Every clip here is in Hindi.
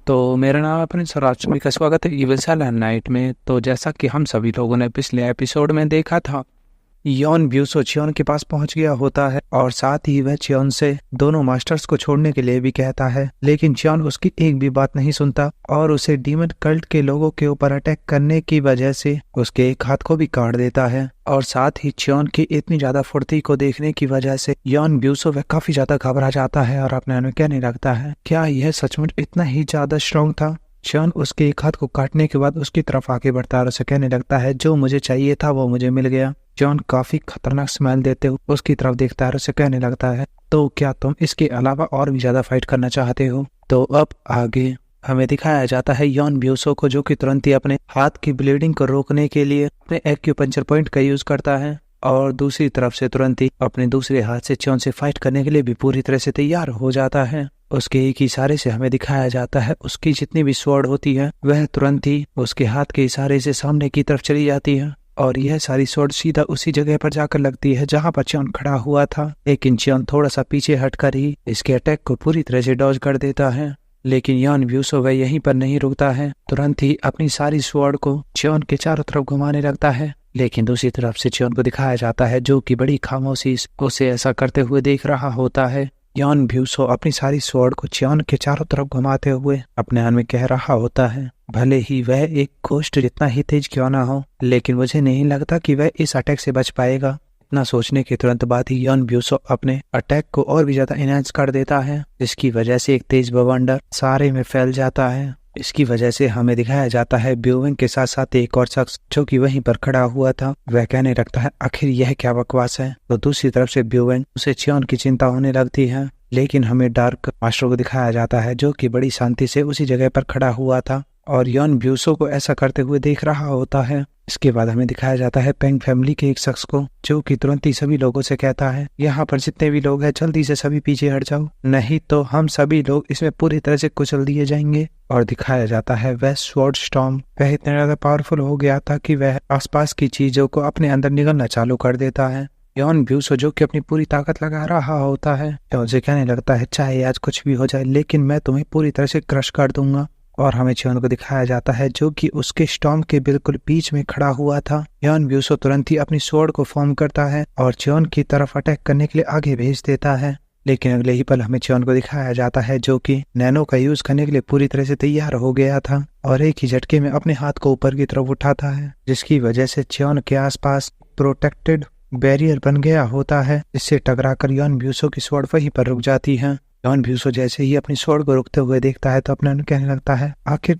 तो मेरा नाम अपने सराज का स्वागत है इविल साइलेंट नाइट में। तो जैसा कि हम सभी लोगों ने पिछले एपिसोड में देखा था, यॉन ब्यूसो चियोन के पास पहुंच गया होता है और साथ ही वह चियोन से दोनों मास्टर्स को छोड़ने के लिए भी कहता है, लेकिन चियोन उसकी एक भी बात नहीं सुनता और उसे डीमन कल्ट के लोगों के ऊपर अटैक करने की वजह से उसके एक हाथ को भी काट देता है। और साथ ही चियोन की इतनी ज्यादा फुर्ती को देखने की वजह से यॉन ब्यूसो वह काफी ज्यादा घबरा जाता है और अपने मन कहने लगता है, क्या यह सचमुच इतना ही ज्यादा स्ट्रॉन्ग था। चियोन उसके एक हाथ को काटने के बाद उसकी तरफ आगे बढ़ता है और उसे कहने लगता है, जो मुझे चाहिए था वो मुझे मिल गया। चियोन काफी खतरनाक स्माइल देते हुए उसकी तरफ देखता है और उसे कहने लगता है, तो क्या तुम इसके अलावा और भी ज्यादा फाइट करना चाहते हो। तो अब आगे हमें दिखाया जाता है यॉन ब्यूसो को, जो कि तुरंत ही अपने हाथ की ब्लीडिंग को रोकने के लिए अपने एक्यूपंक्चर पॉइंट का यूज करता है और दूसरी तरफ से तुरंत ही अपने दूसरे हाथ से चियोन से फाइट करने के लिए भी पूरी तरह से तैयार हो जाता है। उसके एक इशारे से हमें दिखाया जाता है उसकी जितनी भी स्वॉर्ड होती है वह तुरंत ही उसके हाथ के इशारे से सामने की तरफ चली जाती है और यह सारी स्वॉर्ड सीधा उसी जगह पर जाकर लगती है जहां पर चियोन खड़ा हुआ था। लेकिन चियोन थोड़ा सा पीछे हटकर ही इसके अटैक को पूरी तरह से डॉज कर देता है। लेकिन यॉन ब्यूसो वह यहीं पर नहीं रुकता है, तुरंत ही अपनी सारी स्वॉर्ड को चियोन के चारों तरफ घुमाने लगता है। लेकिन दूसरी तरफ से चियोन को दिखाया जाता है, जो कि बड़ी खामोशी उसे ऐसा करते हुए देख रहा होता है। यॉन ब्यूसो अपनी सारी स्वॉर्ड को चियोन के चारों तरफ घुमाते हुए अपने मन में कह रहा होता है, भले ही वह एक घोस्ट जितना ही तेज क्यों ना हो, लेकिन मुझे नहीं लगता कि वह इस अटैक से बच पाएगा। इतना सोचने के तुरंत बाद ही यॉन ब्यूसो अपने अटैक को और भी ज्यादा एनहांस कर देता है, जिसकी वजह से एक तेज बवंडर सारे में फैल जाता है। इसकी वजह से हमें दिखाया जाता है ब्यूविंग के साथ साथ एक और शख्स जो कि वहीं पर खड़ा हुआ था, वह कहने लगता है, आखिर यह क्या बकवास है। तो दूसरी तरफ से ब्यूविंग उसे चियोन की चिंता होने लगती है। लेकिन हमें डार्क मास्टर को दिखाया जाता है, जो कि बड़ी शांति से उसी जगह पर खड़ा हुआ था और यॉन ब्यूसो को ऐसा करते हुए देख रहा होता है। इसके बाद हमें दिखाया जाता है पेंग फैमिली के एक शख्स को, जो कि तुरंत ही सभी लोगों से कहता है, यहाँ पर जितने भी लोग हैं जल्दी से सभी पीछे हट जाओ, नहीं तो हम सभी लोग इसमें पूरी तरह से कुचल दिए जाएंगे। और दिखाया जाता है वह स्वॉर्ड स्टॉर्म वह इतना ज्यादा पावरफुल हो गया था कि वह आसपास की चीजों को अपने अंदर निगलना चालू कर देता है। यॉन ब्यूसो जो कि अपनी पूरी ताकत लगा रहा होता है, उसे कहने लगता है, चाहे आज कुछ भी हो जाए लेकिन मैं तुम्हें पूरी तरह से क्रश कर दूंगा। और हमें चियोन को दिखाया जाता है, जो कि उसके स्टॉर्म के बिल्कुल बीच में खड़ा हुआ था। यॉन ब्यूसो तुरंत ही अपनी स्वॉर्ड को फॉर्म करता है और चियोन की तरफ अटैक करने के लिए आगे भेज देता है। लेकिन अगले ही पल हमें चियोन को दिखाया जाता है, जो कि नैनो का यूज करने के लिए पूरी तरह से तैयार हो गया था और एक ही झटके में अपने हाथ को ऊपर की तरफ उठाता है, जिसकी वजह से चियोन के आसपास प्रोटेक्टेड बैरियर बन गया होता है, जिससे टकराकर यॉन ब्यूसो की स्वॉर्ड वहीं पर रुक जाती है। यॉन ब्यूसो जैसे ही अपनी स्वॉर्ड को रुकते हुए देखता है तो अपने मन कहने लगता है, आखिर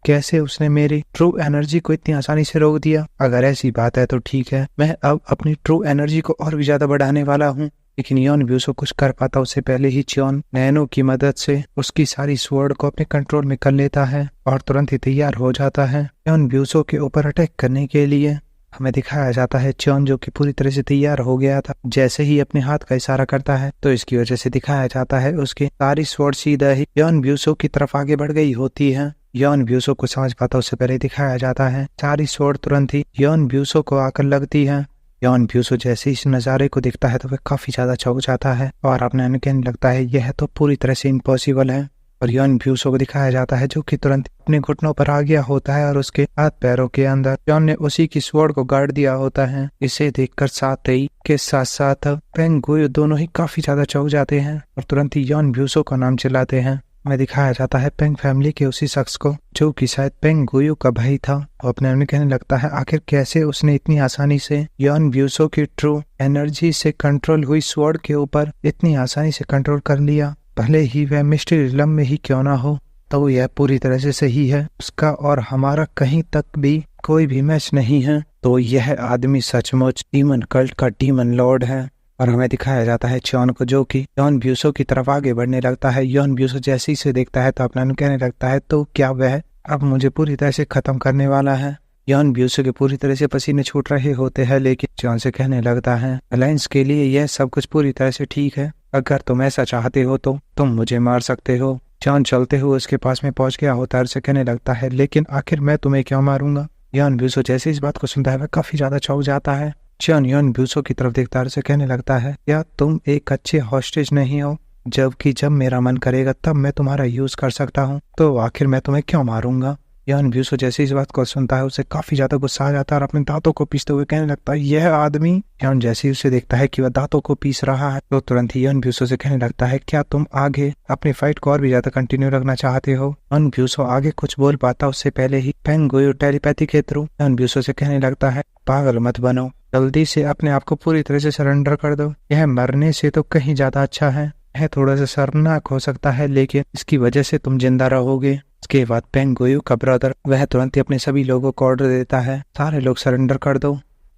कैसे उसने मेरी ट्रू एनर्जी को इतनी आसानी से रोक दिया। अगर ऐसी बात है तो ठीक है, मैं अब अपनी ट्रू एनर्जी को और भी ज्यादा बढ़ाने वाला हूँ। लेकिन यॉन ब्यूसो कुछ कर पाता उससे पहले ही चियोन नैनो की मदद से उसकी सारी स्वॉर्ड को अपने कंट्रोल में कर लेता है और तुरंत ही तैयार हो जाता है यॉन ब्यूसो के ऊपर अटैक करने के लिए। हमें दिखाया जाता है चियोन जो कि पूरी तरह से तैयार हो गया था, जैसे ही अपने हाथ का इशारा करता है तो इसकी वजह से दिखाया जाता है उसकी सारी स्वॉर्ड सीधा ही यॉन ब्यूसो की तरफ आगे बढ़ गई होती है। यॉन ब्यूसो को समझ पाता उससे पहले दिखाया जाता है सारी स्वॉर्ड तुरंत ही यॉन ब्यूसो को आकर लगती है। यॉन ब्यूसो जैसे इस नजारे को दिखता है तो वह काफी ज्यादा चौंक जाता है और अपने कहने लगता है, यह तो पूरी तरह से इम्पॉसिबल है। और यॉन ब्यूसो को दिखाया जाता है, जो कि तुरंत अपने घुटनों पर आ गया होता है और उसके हाथ पैरों के अंदर यॉन ने उसी की स्वॉर्ड को गाड़ दिया होता है। इसे देखकर साथ साथ पेंग गुयू दोनों ही काफी ज्यादा चौंक जाते हैं और तुरंत ही यॉन ब्यूसो का नाम चिल्लाते हैं। हमें दिखाया जाता है पेंग फैमिली के उसी शख्स को, जो कि शायद पेंग गुयू का भाई था। और अपने मन कहने लगता है, आखिर कैसे उसने इतनी आसानी से यॉन ब्यूसो की ट्रू एनर्जी से कंट्रोल हुई स्वॉर्ड के ऊपर इतनी आसानी से कंट्रोल कर लिया। भले ही वह मिस्ट्री रिलम में ही क्यों ना हो, तो यह पूरी तरह से सही है, उसका और हमारा कहीं तक भी कोई भी मैच नहीं है। तो यह आदमी सचमुच डीमन कल्ट का डीमन लॉर्ड है। और हमें दिखाया जाता है चियोन को, जो कि यॉन ब्यूसो की तरफ आगे बढ़ने लगता है। यॉन ब्यूसो जैसे ही से देखता है तो अपना कहने लगता है, तो क्या वह अब मुझे पूरी तरह से खत्म करने वाला है। यॉन ब्यूसो के पूरी तरह से पसीने छूट रहे होते हैं, लेकिन चियोन से कहने लगता है, अलायंस के लिए यह सब कुछ पूरी तरह से ठीक है, अगर तुम ऐसा चाहते हो तो तुम मुझे मार सकते हो। चियोन चलते हुए उसके पास में पहुंच गया होता है, उसे कहने लगता है, लेकिन आखिर मैं तुम्हें क्यों मारूंगा। यॉन ब्यूसो जैसे इस बात को सुनता है वह काफी ज्यादा चौंक जाता है। चियोन यॉन ब्यूसो की तरफ देखता है, उसे कहने लगता है, क्या तुम एक अच्छे हॉस्टेज नहीं हो। जबकि जब मेरा मन करेगा तब मैं तुम्हारा यूज कर सकता हूँ, तो आखिर मैं तुम्हें क्यों मारूंगा। यान ब्यूसो जैसे इस बात को सुनता है उसे काफी ज्यादा गुस्सा आ जाता है और अपने दांतों को पीसते हुए कहने लगता है, यह आदमी। यान जैसे ही उसे देखता है कि वह दांतों को पीस रहा है तो तुरंत ही यान ब्यूसो से कहने लगता है, क्या तुम आगे अपनी फाइट को और भी ज्यादा कंटिन्यू रखना चाहते हो। यान ब्यूसो आगे कुछ बोल पाता उससे पहले ही पेंग गोयू टेलीपैथी के थ्रू यान ब्यूसो से कहने लगता है, पागल मत बनो, जल्दी से अपने आप को पूरी तरह से सरेंडर कर दो। यह मरने से तो कहीं ज्यादा अच्छा है। यह थोड़ा सा शर्मनाक हो सकता है लेकिन इसकी वजह से तुम जिंदा रहोगे। इसके बाद पेंग गोयू का ब्रदर वह तुरंत ही अपने सभी लोगों को ऑर्डर देता है, सारे लोग सरेंडर कर दो।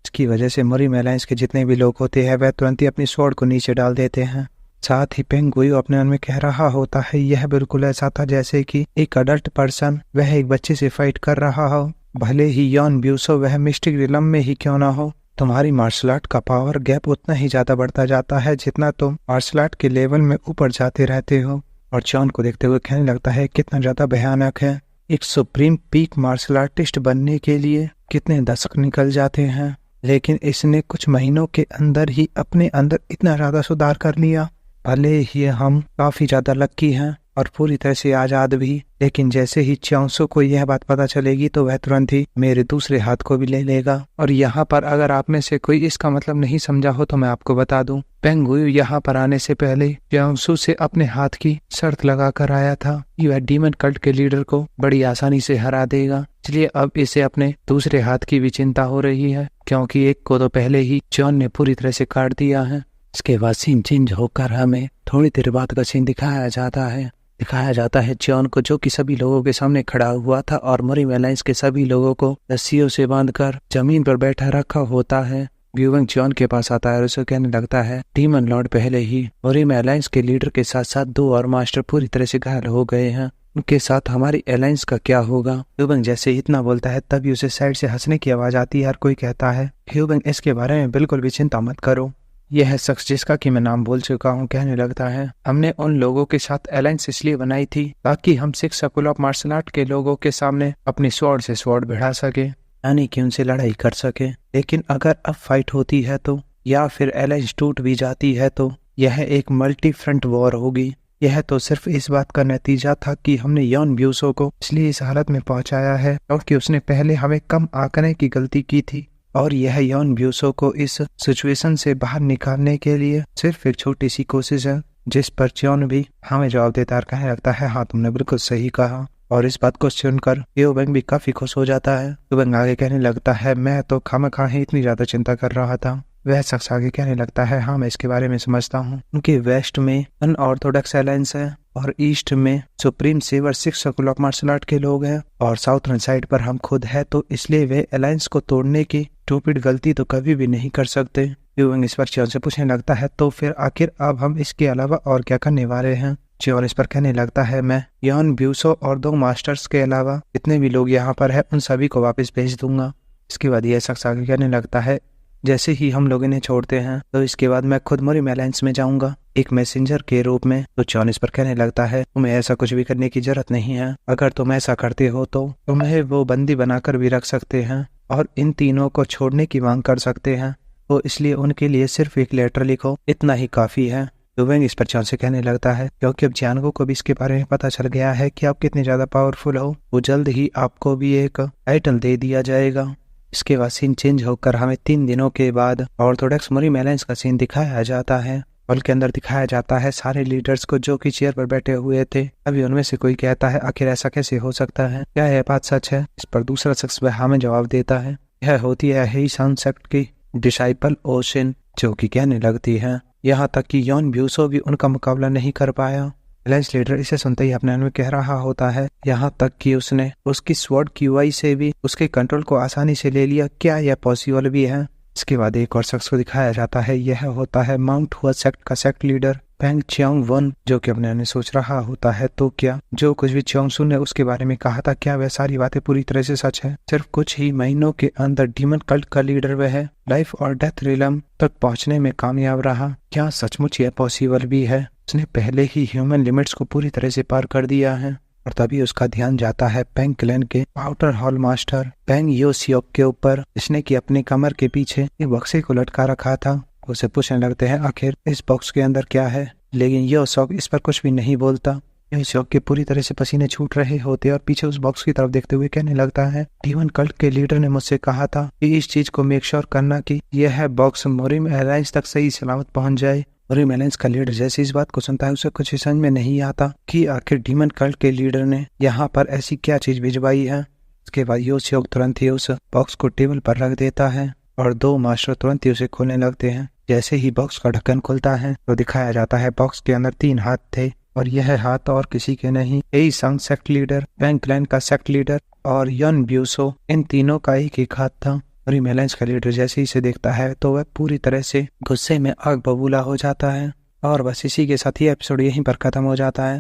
इसकी वजह से मरीम एलायंस के जितने भी लोग होते हैं वह तुरंत ही अपनी स्वॉर्ड को नीचे डाल देते हैं। साथ ही पेंग गोयू अपने मन में कह रहा होता है, यह बिल्कुल ऐसा था जैसे कि एक अडल्ट पर्सन वह एक बच्चे से फाइट कर रहा हो, भले ही यान ब्यूसो वह मिस्टिक रिलम में ही क्यों ना हो। तुम्हारी मार्शल आर्ट का पावर गैप उतना ही ज्यादा बढ़ता जाता है जितना तुम मार्शल आर्ट के लेवल में ऊपर जाते रहते हो। और चॉन को देखते हुए कहने लगता है, कितना ज्यादा भयानक है। एक सुप्रीम पीक मार्शल आर्टिस्ट बनने के लिए कितने दशक निकल जाते हैं, लेकिन इसने कुछ महीनों के अंदर ही अपने अंदर इतना ज्यादा सुधार कर लिया। भले ही हम काफी ज्यादा लक्की हैं और पूरी तरह से आजाद भी, लेकिन जैसे ही च्योंसू को यह बात पता चलेगी तो वह तुरंत ही मेरे दूसरे हाथ को भी ले लेगा। और यहाँ पर अगर आप में से कोई इसका मतलब नहीं समझा हो तो मैं आपको बता दूं, पेंग गोयू यहाँ पर आने से पहले च्योंसू से अपने हाथ की शर्त लगा कर आया था कि वह डीमन कल्ट के लीडर को बड़ी आसानी से हरा देगा। इसलिए अब इसे अपने दूसरे हाथ की भी चिंता हो रही है, क्योंकि एक को तो पहले ही चॉन ने पूरी तरह से काट दिया है। इसके बाद सीन चेंज होकर हमें थोड़ी देर बाद का सीन दिखाया जाता है चॉन को, जो कि सभी लोगों के सामने खड़ा हुआ था और मरीम एलायंस के सभी लोगों को रस्सियों से बांधकर जमीन पर बैठा रखा होता है। ग्यूवेंग चॉन के पास आता है और उसे कहने लगता है, डीमन लॉर्ड पहले ही मरीम एलायंस के लीडर के साथ साथ 2 और मास्टर पूरी तरह से घायल हो गए हैं, उनके साथ हमारी एलायंस का क्या होगा। ग्यूवेंग जैसे इतना बोलता है तभी उसे साइड से हंसने की आवाज आती है और कोई कहता है, ग्यूवेंग इसके बारे में बिल्कुल भी चिंता मत करो। यह शख्स जिसका कि मैं नाम बोल चुका हूँ कहने लगता है, हमने उन लोगों के साथ अलायंस इसलिए बनाई थी ताकि हम 6 स्कूल ऑफ मार्शल आर्ट के लोगों के सामने अपनी स्वॉर्ड से स्वॉर्ड बढ़ा सके, यानी कि उनसे लड़ाई कर सके। लेकिन अगर अब फाइट होती है तो या फिर अलायंस टूट भी जाती है तो यह एक मल्टी फ्रंट वॉर होगी। यह तो सिर्फ इस बात का नतीजा था कि हमने यान ब्यूसो को इसलिए इस हालत में पहुंचाया है क्योंकि उसने पहले हमें कम आंकने की गलती की थी, और यह यान ब्यूसो को इस सिचुएशन से बाहर निकालने के लिए सिर्फ एक छोटी सी कोशिश है। जिस पर च्योन भी हमें जवाब देता है, कहने लगता है, हाँ तुमने बिल्कुल सही कहा। और इस बात को सुनकर ग्यूवेंग भी काफी खुश हो जाता है। ग्यूवेंग आगे कहने लगता है, मैं तो खामखा ही इतनी ज्यादा चिंता कर रहा था। वह शख्स आगे कहने लगता है, हाँ मैं इसके बारे में समझता हूँ। उनके वेस्ट में अनऑर्थोडॉक्स अलायंस है और ईस्ट में सुप्रीम सेवर 6 स्कूल ऑफ मार्शल आर्ट के लोग हैं और साउथर्न साइड पर हम खुद है, तो इसलिए वे अलायंस को तोड़ने की स्टूपिड गलती तो कभी भी नहीं कर सकते। ग्यूवेंग इस पर च्योन से पूछने लगता है, तो फिर आखिर अब हम इसके अलावा और क्या करने वाले हैं। च्योन इस पर कहने लगता है, मैं यान ब्यूसो और 2 मास्टर्स के अलावा जितने भी लोग यहाँ पर है उन सभी को वापस भेज दूंगा। इसके बाद यह शख्स आगे कहने लगता है, जैसे ही हम लोग इन्हें छोड़ते हैं तो इसके बाद मैं खुद मरीम एलायंस में जाऊंगा एक मैसेंजर के रूप में। तो च्योन इस पर कहने लगता है, तुम्हें ऐसा कुछ भी करने की जरूरत नहीं है। अगर तुम ऐसा करते हो तो तुम्हें वो बंदी बनाकर भी रख सकते हैं और इन तीनों को छोड़ने की मांग कर सकते हैं, तो इसलिए उनके लिए सिर्फ एक लेटर लिखो, इतना ही काफी है। ग्यूवेंग इस पर च्योन से कहने लगता है, क्योंकि अब जियानगो को भी इसके बारे में पता चल गया है कि आप कितने ज्यादा पावरफुल हो, वो जल्द ही आपको भी एक टाइटल दे दिया जाएगा। इसके बाद सीन चेंज होकर हमें 3 दिनों के बाद ऑर्थोडॉक्स मरीम एलायंस का सीन दिखाया जाता है। हॉल के अंदर दिखाया जाता है सारे लीडर्स को जो कि चेयर पर बैठे हुए थे। अभी उनमें से कोई कहता है, आखिर ऐसा कैसे हो सकता है, क्या यह बात सच है। इस पर दूसरा शख्स वह हमें जवाब देता है, यह होती है हेईसान सेक्ट की डिसाइपल ओशिन, जो कि कहने लगती है, यहाँ तक कि यान ब्यूसो भी उनका मुकाबला नहीं कर पाया। अलायंस लीडर इसे सुनते ही अपने मन में कह रहा होता है, यहाँ तक कि उसने उसकी स्वॉर्ड क्यूआई से भी उसके कंट्रोल को आसानी से ले लिया, क्या यह पॉसिबल भी है। इसके बाद एक और शख्स को दिखाया जाता है, यह होता है माउंट हुआ सेक्ट का सेक्ट लीडर पेंग चियांग वन, जो कि अपने मन सोच रहा होता है, तो क्या जो कुछ भी च्योंसू ने उसके बारे में कहा था, क्या वह सारी बातें पूरी तरह से सच है। सिर्फ कुछ ही महीनों के अंदर डीमन कल्ट का लीडर वह है लाइफ और डेथ रिलम तक पहुंचने में कामयाब रहा, क्या सचमुच यह पॉसिबल भी है। उसने पहले ही ह्यूमन लिमिट्स को पूरी तरह से पार कर दिया है। और तभी उसका ध्यान जाता है पेंग क्लैन के आउटर हॉल मास्टर पेंग यो सियोक के ऊपर, जिसने कि अपने कमर के पीछे एक बक्से को लटका रखा था। उसे पूछने लगते हैं, आखिर इस बॉक्स के अंदर क्या है। लेकिन यो शौक इस पर कुछ भी नहीं बोलता। यह शौक के पूरी तरह से पसीने छूट रहे होते और पीछे उस बॉक्स की तरफ देखते हुए कहने लगता है, डीमन कल्ट के लीडर ने मुझसे कहा था कि इस चीज को मेक श्योर करना कि यह बॉक्स मोरिम एयरलाइंस तक सही सलामत पहुंच जाए। मोरिम एयरलाइंस का लीडर जैसे इस बात को सुनता है उसे कुछ समझ में नहीं आता कि आखिर डीमन कल्ट के लीडर ने यहाँ पर ऐसी क्या चीज भिजवाई है। उसके बाद यो शौक तुरंत ही उस बॉक्स को टेबल पर रख देता है और दो मास्टर तुरंत ही उसे खोलने लगते हैं। जैसे ही बॉक्स का ढक्कन खुलता है तो दिखाया जाता है बॉक्स के अंदर 3 हाथ थे और यह हाथ और किसी के नहीं, एई संग सेक्ट लीडर, बैंक क्लैन का सेक्ट लीडर और यन ब्यूसो, इन तीनों का एक हाथ था। और मेलेंस का लीडर जैसे ही इसे देखता है तो वह पूरी तरह से गुस्से में आग बबूला हो जाता है। और बस इसी के साथ ही एपिसोड यहीं पर खत्म हो जाता है।